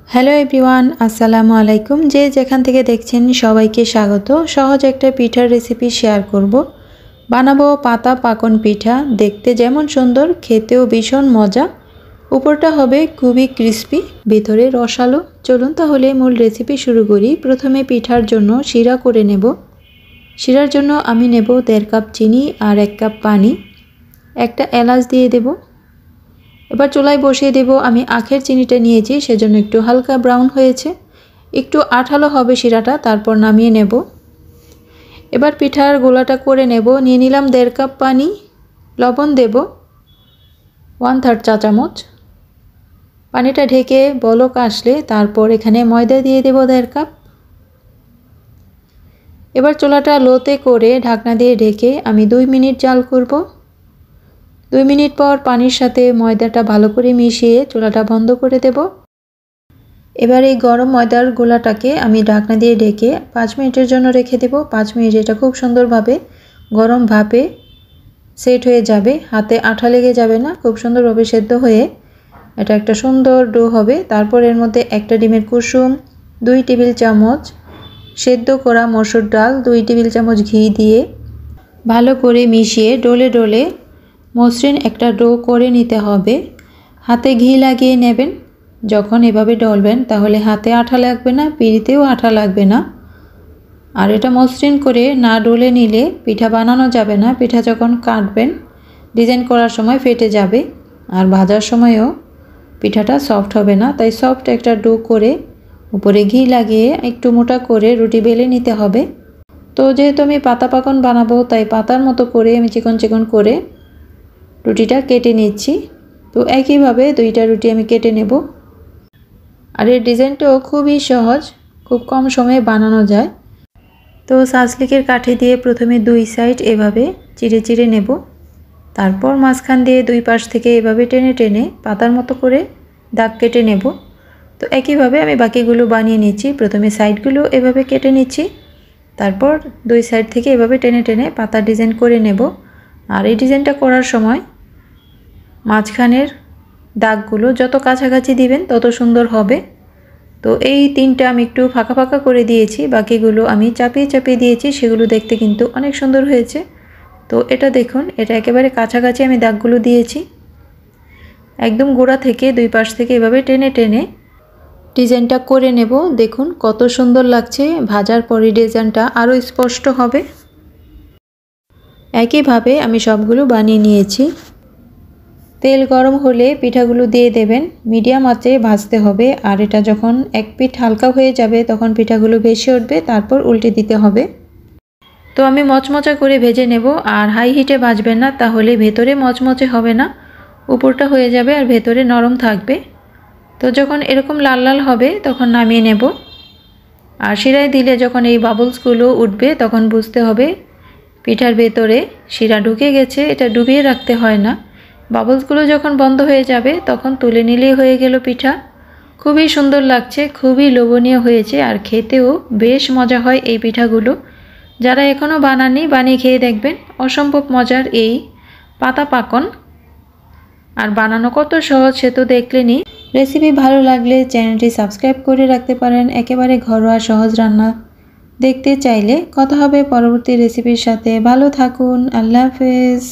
Hello everyone, আসসালামু আলাইকুম। যে যেখান থেকে দেখছেন সবাইকে স্বাগত। সহজ একটা পিঠার রেসিপি শেয়ার করব। বানাবো পাতা পাকন পিঠা। দেখতে যেমন সুন্দর, খেতেও ভীষণ মজা। উপরটা হবে খুবই ক্রিস্পি, ভিতরে রসালো। চলুন তাহলে মূল রেসিপি শুরু করি। প্রথমে পিঠার জন্য শিরা করে নেব। শিরার জন্য আমি নেব 1.5 কাপ চিনি আর 1 কাপ পানি। একটা এলাচ দিয়ে দেব। এবার চুলায় বসিয়ে দেব। আমি আখের চিনিটা নিয়েছি, সেজন্য একটু হালকা ব্রাউন হয়েছে। একটু আঠালো হবে শিরাটা, তারপর নামিয়ে নেব। এবার পিঠার গোলাটা করে নেব। নিয়ে নিলাম 1.5 কাপ পানি। লবণ দেব 1/3 চা চামচ। পানিটা ঢেকে বলক আসলে তারপর এখানে ময়দা দিয়ে দেব 1.5 কাপ। এবার চুলাটা লোতে করে ঢাকনা দিয়ে ঢেকে আমি 2 মিনিট জাল করব। 2 মিনিট পর পানির সাথে ময়দাটা ভালো করে মিশিয়ে চুলাটা বন্ধ করে দেব। এবার এই গরম ময়দার গোলাটাকে আমি ঢাকনা দিয়ে ঢেকে 5 মিনিটের জন্য রেখে দেব। 5 মিনিট এটা খুব সুন্দরভাবে গরম ভাপে সেট হয়ে যাবে, হাতে আঠা লেগে যাবে না, খুব সুন্দরভাবে সেদ্ধ হয়ে এটা একটা সুন্দর ডো হবে। তারপর এর মধ্যে একটা ডিমের কুসুম, 2 টেবিল চামচ সেদ্ধ করা মসুর ডাল, 2 টেবিল চামচ ঘি দিয়ে ভালো করে মিশিয়ে ডলে ডলে মসৃণ একটা ডো করে নিতে হবে। হাতে ঘি লাগিয়ে নেবেন। যখন এভাবে ডলবেন তাহলে হাতে আঠা লাগবে না, পিঁড়িতেও আঠা লাগবে না। আর এটা মসৃণ করে না ডলে নিলে পিঠা বানানো যাবে না। পিঠা যখন কাটবেন ডিজাইন করার সময় ফেটে যাবে, আর ভাজার সময়ও পিঠাটা সফট হবে না। তাই সফট একটা ডো করে উপরে ঘি লাগিয়ে একটু মোটা করে রুটি বেলে নিতে হবে। তো যেহেতু আমি পাতা পাকন বানাবো, তাই পাতার মতো করে আমি চিকন চিকন করে রুটিটা কেটে নিচ্ছি। তো একইভাবে 2টা রুটি আমি কেটে নেব। আর এর ডিজাইনটাও খুবই সহজ, খুব কম সময়ে বানানো যায়। তো সাজলিকের কাঠি দিয়ে প্রথমে 2 সাইড এভাবে চিড়ে চিড়ে নেব। তারপর মাঝখান দিয়ে 2 পাশ থেকে এভাবে টেনে টেনে পাতার মতো করে দাগ কেটে নেব। তো একইভাবে আমি বাকিগুলো বানিয়ে নিচ্ছি। প্রথমে সাইডগুলো এভাবে কেটে নিচ্ছি, তারপর 2 সাইড থেকে এভাবে টেনে টেনে পাতার ডিজাইন করে নেব। আর এই ডিজাইনটা করার সময় মাঝখানের দাগগুলো যত কাছাকাছি দিবেন তত সুন্দর হবে। তো এই 3টা আমি একটু ফাঁকা ফাঁকা করে দিয়েছি, বাকিগুলো আমি চাপিয়ে চাপিয়ে দিয়েছি, সেগুলো দেখতে কিন্তু অনেক সুন্দর হয়েছে। তো এটা দেখুন, এটা একেবারে কাছাকাছি আমি দাগগুলো দিয়েছি। একদম গোড়া থেকে 2 পাশ থেকে এভাবে টেনে টেনে ডিজাইনটা করে নেব। দেখুন কত সুন্দর লাগছে। ভাজার পরে ডিজাইনটা আরও স্পষ্ট হবে। একইভাবে আমি সবগুলো বানিয়ে নিয়েছি। তেল গরম হলে পিঠাগুলো দিয়ে দেবেন। মিডিয়াম আঁচে ভাজতে হবে। আর এটা যখন এক পিঠ হালকা হয়ে যাবে তখন পিঠাগুলো ভেসে উঠবে, তারপর উল্টে দিতে হবে। তো আমি মচমচা করে ভেজে নেব। আর হাই হিটে ভাজবেন না, তাহলে ভেতরে মচমচে হবে না, উপরটা হয়ে যাবে আর ভেতরে নরম থাকবে। তো যখন এরকম লাল লাল হবে তখন নামিয়ে নেব। আর শিরায় দিলে যখন এই বাবলসগুলো উঠবে তখন বুঝতে হবে পিঠার ভেতরে শিরা ঢুকে গেছে। এটা ডুবিয়ে রাখতে হয় না। বাবলসগুলো যখন বন্ধ হয়ে যাবে তখন তুলে নিলেই হয়ে গেল পিঠা। খুবই সুন্দর লাগছে, খুবই লোভনীয় হয়েছে, আর খেতেও বেশ মজা হয় এই পিঠাগুলো। যারা এখনও বানাননি বানিয়ে খেয়ে দেখবেন। অসম্ভব মজার এই পাতা পাকন। আর বানানো কত সহজ সে তো দেখলেনি। রেসিপি ভালো লাগলে চ্যানেলটি সাবস্ক্রাইব করে রাখতে পারেন। একেবারে ঘরোয়া সহজ রান্না দেখতে চাইলে। কথা হবে পরবর্তী রেসিপির সাথে। ভালো থাকুন। আল্লাহ হাফেজ।